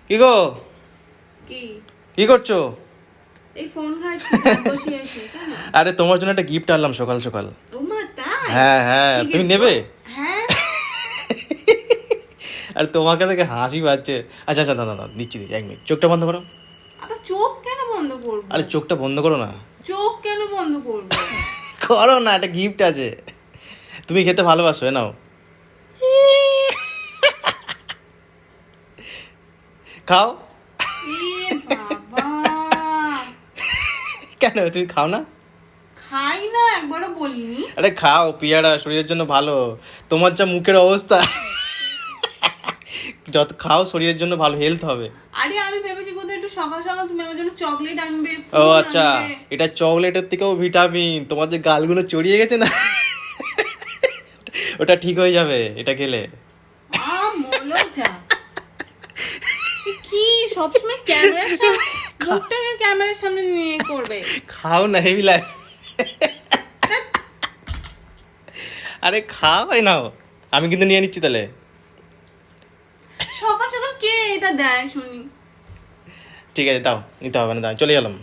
কি গো, কি কি করছো? এই ফোন ঘাটছি বসে আছি কেন? আরে তোমার জন্য একটা গিফট আনলাম সকাল সকাল। ওমা তাই? হ্যাঁ হ্যাঁ, কি তুমি gift নেবে? গো? হ্যাঁ। আর তোমাকে দেখে হাসি পাচ্ছে। আচ্ছা আচ্ছা, দাদা দাদা দিচ্ছি দিচ্ছি, 1 মিনিট, চোখটা বন্ধ করো। আবার চোখ কেন বন্ধ করবো? আরে চোখটা বন্ধ করো না। চোখ কেন বন্ধ করবো? করো না, একটা গিফট আছে। তুমি খেতে ভালোবাসো, নাও। খাও। এ বাবা, কেন তুমি খাও না? খাই না, একবারও বলিনি। আরে খাও, পেয়ারা শরীরের জন্য ভালো। তোমার যা মুখের অবস্থা, যত খাও শরীরের জন্য ভালো, হেলথ হবে। আরে আমি ভেবেছি কোথাও একটু সকাল সকাল তুমি আমার জন্য চকলেট আনবে, ও ফুল আচ্ছা, আনবে। এটা চকলেটের থেকেও ভিটামিন। তোমার যে গালগুলো চড়িয়ে গেছে না, ওটা ঠিক হয়ে যাবে এটা খেলে। মলো যা। কি সবসময় ক্যামেরার সামনে, মুখটাকে ক্যামেরার সামনে নিয়ে করবে? খাও না, হেভি লাগে। আরে খাও, নাও। আমি কিন্তু নিয়ে নিচ্ছি তাহলে। সকাল সকাল কে এটা দেয় শুনি? ঠিক আছে, দাও, নিতে হবে না, দাও, চলে গেলাম।